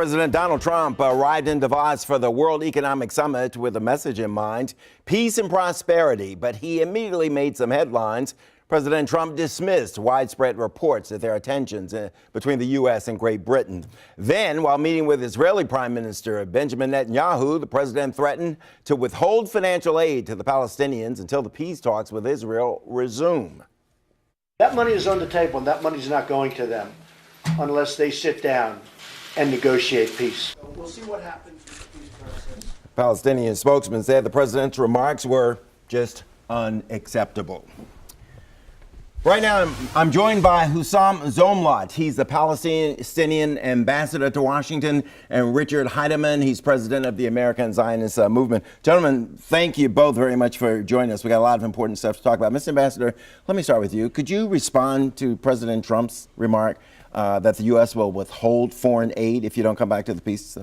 President Donald Trump arrived in Davos for the World Economic Summit with a message in mind, peace and prosperity, but he immediately made some headlines. President Trump dismissed widespread reports that there are tensions between the U.S. and Great Britain. Then, while meeting with Israeli Prime Minister Benjamin Netanyahu, the president threatened to withhold financial aid to the Palestinians until the peace talks with Israel resume. That money is on the table, and that money is not going to them unless they sit down and negotiate peace. We'll see what happens with the peace process. Palestinian spokesman said the president's remarks were just unacceptable. Right now, I'm joined by Husam Zomlot. He's the Palestinian Ambassador to Washington, and Richard Heideman. He's president of the American Zionist movement. Gentlemen, thank you both very much for joining us. We got a lot of important stuff to talk about. Mr. Ambassador, let me start with you. Could you respond to President Trump's remark that the U.S. will withhold foreign aid if you don't come back to the peace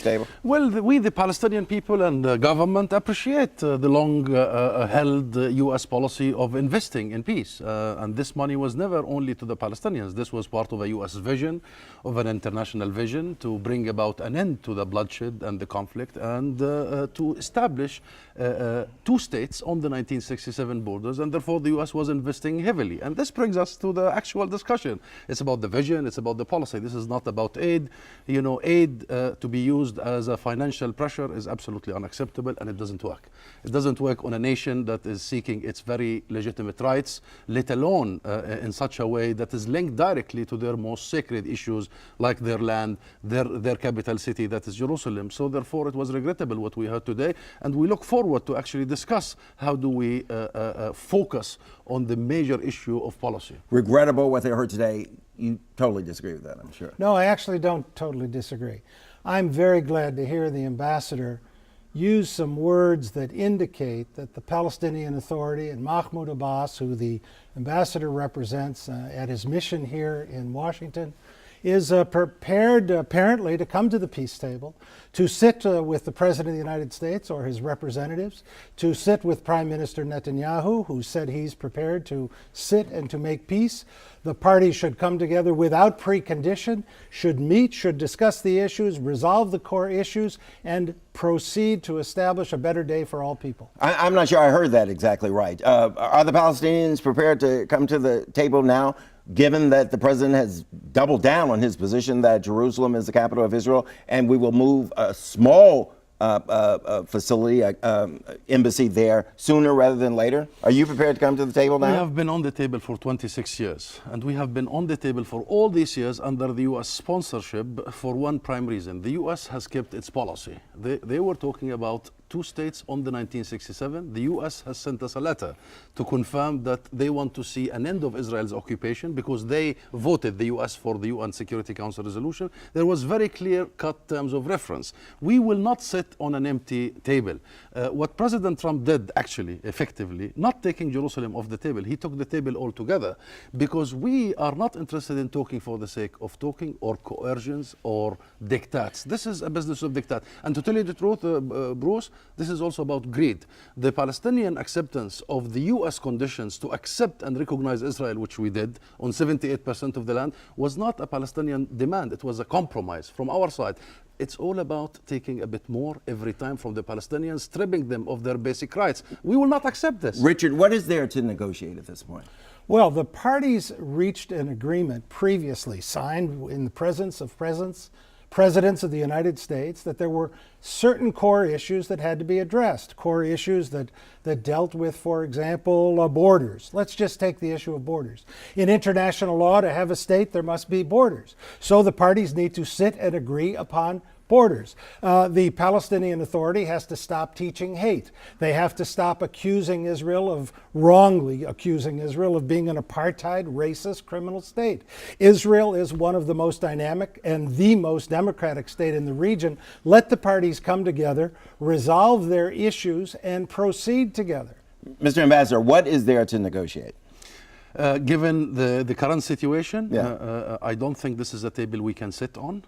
table? Well, we, the Palestinian people and the government, appreciate the long-held U.S. policy of investing in peace. And this money was never only to the Palestinians. This was part of a U.S. vision, of an international vision to bring about an end to the bloodshed and the conflict and to establish two states on the 1967 borders. And therefore, the U.S. was investing heavily. And this brings us to the actual discussion. It's about the vision. It's about the policy. This is not about aid. You know, aid to be used as a financial pressure is absolutely unacceptable, and it doesn't work. It doesn't work on a nation that is seeking its very legitimate rights, let alone in such a way that is linked directly to their most sacred issues, like their land, their capital city, that is Jerusalem. So therefore, it was regrettable what we heard today, and we look forward to actually discuss how do we focus on the major issue of policy. Regrettable what they heard today. You totally disagree with that, I'm sure. No, I actually don't totally disagree. I'm very glad to hear the ambassador use some words that indicate that the Palestinian Authority and Mahmoud Abbas, who the ambassador represents at his mission here in Washington, is prepared apparently to come to the peace table, to sit with the President of the United States or his representatives, to sit with Prime Minister Netanyahu, who said he's prepared to sit and to make peace. The parties should come together without precondition, should meet, should discuss the issues, resolve the core issues, and proceed to establish a better day for all people. I'm not sure I heard that exactly right. Are the Palestinians prepared to come to the table now, given that the president has doubled down on his position that Jerusalem is the capital of Israel, and we will move a small facility, embassy there sooner rather than later? Are you prepared to come to the table now? We have been on the table for 26 years, and we have been on the table for all these years under the U.S. sponsorship for one prime reason. The U.S. has kept its policy. They were talking about two states on the 1967. The U.S. has sent us a letter to confirm that they want to see an end of Israel's occupation because they voted, the U.S., for the UN Security Council resolution. There was very clear-cut terms of reference. We will not sit on an empty table. What President Trump did, actually, effectively, not taking Jerusalem off the table, he took the table altogether because we are not interested in talking for the sake of talking or coercions or diktats. This is a business of diktat. And to tell you the truth, Bruce, this is also about greed. The Palestinian acceptance of the U.S. conditions to accept and recognize Israel, which we did on 78% of the land, was not a Palestinian demand. It was a compromise from our side. It's all about taking a bit more every time from the Palestinians, stripping them of their basic rights. We will not accept this. Richard, what is there to negotiate at this point? Well, the parties reached an agreement previously, signed in the presence of presidents of the United States, that there were certain core issues that had to be addressed, core issues that dealt with, for example, borders. Let's just take the issue of borders. In international law, to have a state, there must be borders. So the parties need to sit and agree upon borders. The Palestinian Authority has to stop teaching hate. They have to stop wrongly accusing Israel of being an apartheid, racist, criminal state. Israel is one of the most dynamic and the most democratic state in the region. Let the parties come together, resolve their issues, and proceed together. Mr. Ambassador, what is there to negotiate? Given the current situation, Yeah. I don't think this is a table we can sit on.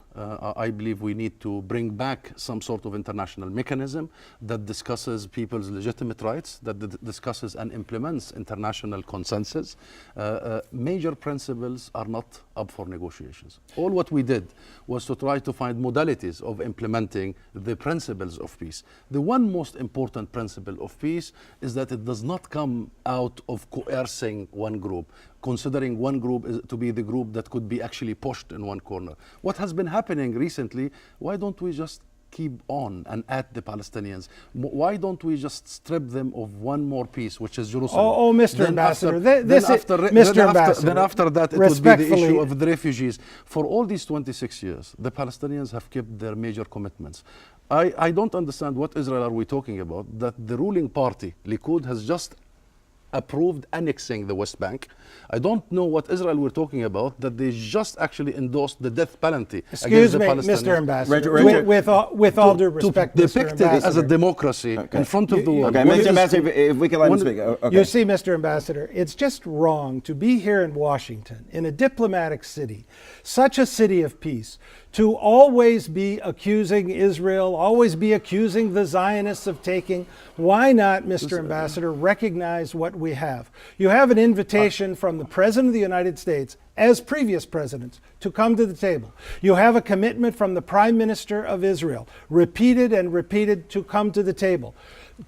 I believe we need to bring back some sort of international mechanism that discusses people's legitimate rights, that discusses and implements international consensus. Major principles are not up for negotiations. All what we did was to try to find modalities of implementing the principles of peace. The one most important principle of peace is that it does not come out of coercing one group, considering one group to be the group that could be actually pushed in one corner. What has been happening recently, why don't we just keep on and at the Palestinians? Why don't we just strip them of one more piece, which is Jerusalem? Oh, Mr. Ambassador, Then after that, it would be the issue of the refugees. For all these 26 years, the Palestinians have kept their major commitments. I don't understand what Israel are we talking about, that the ruling party, Likud, has just approved annexing the West Bank. I don't know what Israel we're talking about, that they just actually endorsed the death penalty Excuse against the me, Palestinians. Mr. Ambassador, Richard, with all due respect, to Mr. depict it as a Ambassador. democracy in front of the world. Okay, Mr. Ambassador, if we can let him speak. Okay. You see, Mr. Ambassador, it's just wrong to be here in Washington, in a diplomatic city, such a city of peace, to always be accusing Israel, always be accusing the Zionists of taking. Why not, Mr. Ambassador, recognize what we have? You have an invitation from the President of the United States, as previous presidents, to come to the table. You have a commitment from the Prime Minister of Israel, repeated and repeated, to come to the table.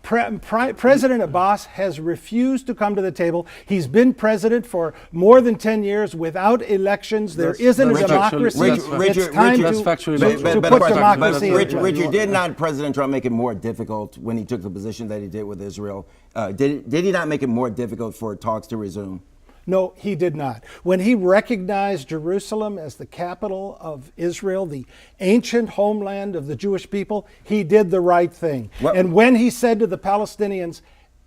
President Abbas has refused to come to the table. He's been president for more than 10 years without elections. There isn't a democracy. It's time to put democracy in place. Richard, did not President Trump make it more difficult when he took the position that he did with Israel? Did he not make it more difficult for talks to resume? No, he did not. When he recognized Jerusalem as the capital of Israel, the ancient homeland of the Jewish people, he did the right thing. And when he said to the Palestinians,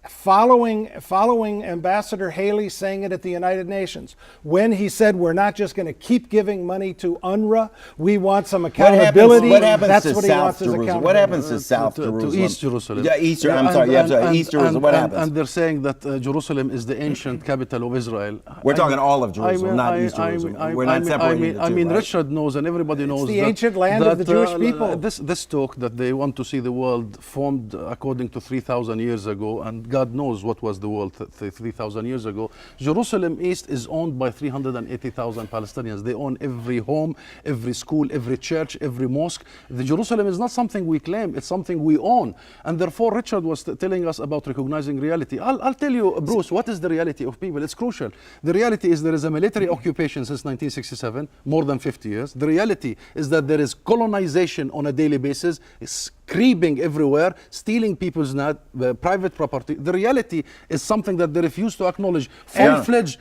following Ambassador Haley saying it at the United Nations, when he said we're not just going to keep giving money to UNRWA, we want some accountability. That's what he wants as accountability. What happens to South Jerusalem? To East Jerusalem. Yeah, East Jerusalem. What happens? And they're saying that Jerusalem is the ancient capital of Israel. We're talking all of Jerusalem, not East Jerusalem. We're not separating the two, right? Richard knows and everybody knows the ancient land of the Jewish people. This talk that they want to see the world formed according to 3,000 years ago, and God knows what was the world 3,000 years ago. Jerusalem East is owned by 380,000 Palestinians. They own every home, every school, every church, every mosque. The Jerusalem is not something we claim, it's something we own. And therefore, Richard was telling us about recognizing reality. I'll tell you, Bruce, what is the reality of people? It's crucial. The reality is there is a military occupation since 1967, more than 50 years. The reality is that there is colonization on a daily basis. It's creeping everywhere, stealing people's private property. The reality is something that they refuse to acknowledge. Full-fledged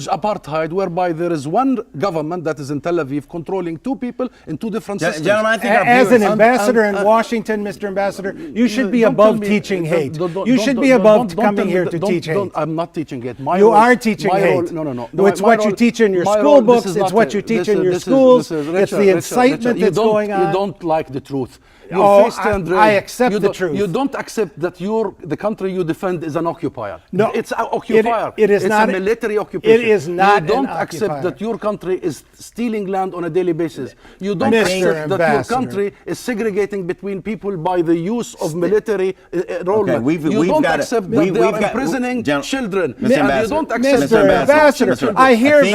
apartheid, whereby there is one government that is in Tel Aviv controlling two people in two different systems. Gentlemen, I think as an ambassador in Washington, Mr. Ambassador, you should be above teaching hate. You should be above coming here to teach hate. I'm not teaching hate. You are teaching hate. No. It's what you teach in your school books. It's what you teach in your schools. It's the incitement that's going on. You don't like the truth. I accept the truth. You don't accept that the country you defend is an occupier. No, it's an occupier. It's not a military occupation. It is not. You don't accept that your country is stealing land on a daily basis. You don't accept that your country is segregating between people by the use of military enrollment. You don't accept that they are imprisoning children. And you don't accept Mr. Ambassador, I heard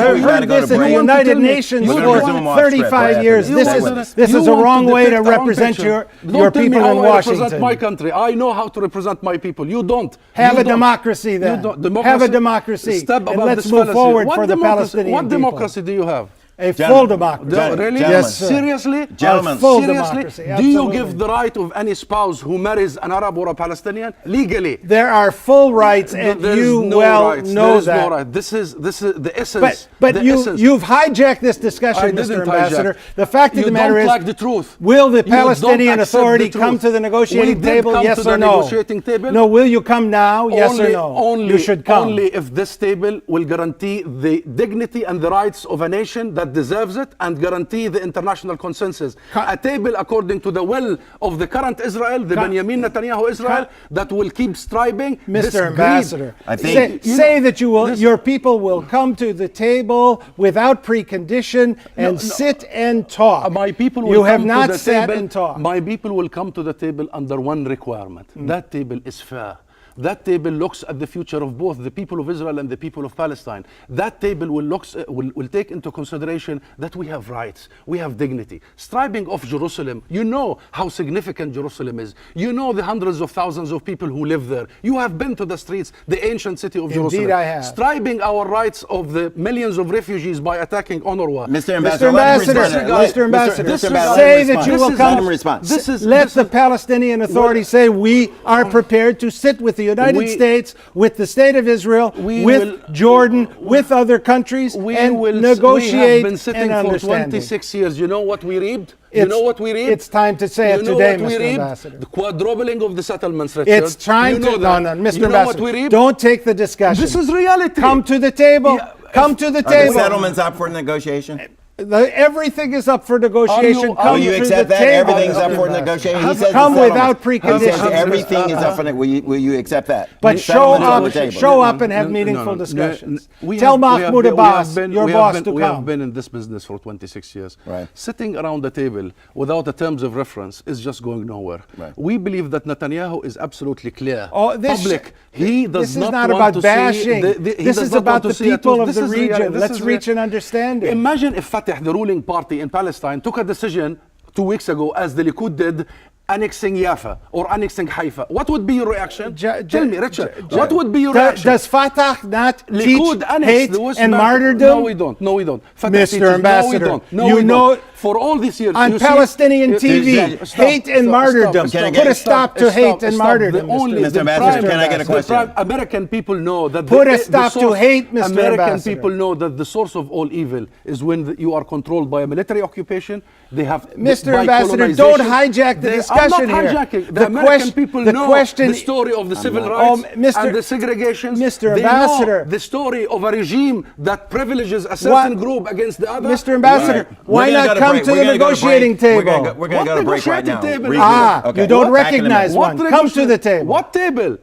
this in the United Nations for 35 years. This is a wrong way to represent your people in Washington. Represent my country. I know how to represent my people. You don't. Have a democracy then. Have a democracy. And let's move forward for the Palestinian people. What democracy do you have? A full democracy. Really? Yes, sir. Seriously? Gentlemen. Full Seriously? democracy. Do you give the right of any spouse who marries an Arab or a Palestinian legally? There are full rights, and you well know that. No right. This is the essence. But you've hijacked this discussion, Mr. Ambassador. The fact of the matter is, like the truth. Will the Palestinian Authority come to the negotiating table? Yes or no? No. Will you come now? Yes or no? You should come. Only if this table will guarantee the dignity and the rights of a nation that that deserves it and guarantee the international consensus. A table according to the will of the current Israel, the Benjamin Netanyahu Israel, that will keep striving. Mr. Ambassador, I think- say that your people will come to the table without precondition and sit and talk. My people will you come have to not the sat table. and talked. My people will come to the table under one requirement. That table is fair. That table looks at the future of both the people of Israel and the people of Palestine. That table will take into consideration that we have rights, we have dignity. Striving of Jerusalem, you know how significant Jerusalem is. You know the hundreds of thousands of people who live there. You have been to the streets, the ancient city of Jerusalem. Indeed I have. Striving our rights of the millions of refugees by attacking UNRWA. Mr. Mr. Ambassador, Ambassador, Mr. Ambassador, Ambassador, say that you will let come. him respond. Let the Palestinian Authority say we are prepared to sit with the United States, with the state of Israel, with Jordan, with other countries, and negotiate we have been sitting an for understanding. 26 years. You know what we reaped? You know what we reaped? It's time to say it You know today, what we Mr. reaped? Ambassador. The quadrupling of the settlements, Richard. It's time You know to that. no, Mr. You know Ambassador. what we reaped? Don't take the discussion. This is reality. Come to the table. Yeah, Come to the Are the table. settlements up for negotiation? Everything is up for negotiation. Will Come Will you to accept the that? table, Everything's Mr. up for Ambassador. negotiation. He says Come the without settlements. He says preconditions. everything is up for negotiation. Will you accept that? But show Settlements on the table. up and have meaningful discussions. We Tell have- we have Mahmoud been- we Abbas, have been- your we have boss, been- to We come. have been in this business for 26 years. Right. Sitting around the table without the terms of reference is just going nowhere. Right. We believe that Netanyahu is absolutely clear. Oh, this- Public. He does This is not not want about to bashing. See This does is not about want to the see a people truce. of the This is real- region. this Let's is reach real. an understanding. Imagine if Fatah, the ruling party in Palestine, took a decision 2 weeks ago, as the Likud did, annexing Jaffa or annexing Haifa. What would be your reaction? Tell me, Richard, what would be your reaction? Does Fatah not teach Likud annexed hate the West and Bank. martyrdom? No, we don't. No, we don't. Fatah Mr. teaches- Ambassador, no, we don't. No, you we know- don't. For all these years, On you see- Palestinian you- TV, Stop, hate and stop, martyrdom. stop, Can I stop, get- Put a stop to hate and martyrdom, The only, Mr. the Ambassador, prime- can I get a the question? prime American people know that Put a the stop to source- hate, Mr. American Ambassador. people know that the source of all evil is when you are controlled by a military occupation. They have Mr. by Ambassador, colonization. don't hijack the discussion I'm not here. hijacking. The The American people the know question- the story of the civil not. rights Mr. and the segregations. Mr. They Ambassador. know the story of a regime that privileges a certain group against the other. Mr. Ambassador, Right. why We're gonna not go to come break. to We're the gonna go to negotiating break. We're table? gonna go to break right now. negotiating table? Regroup. Ah, Okay. you don't Back in a minute. recognize one. Come to the table. What table?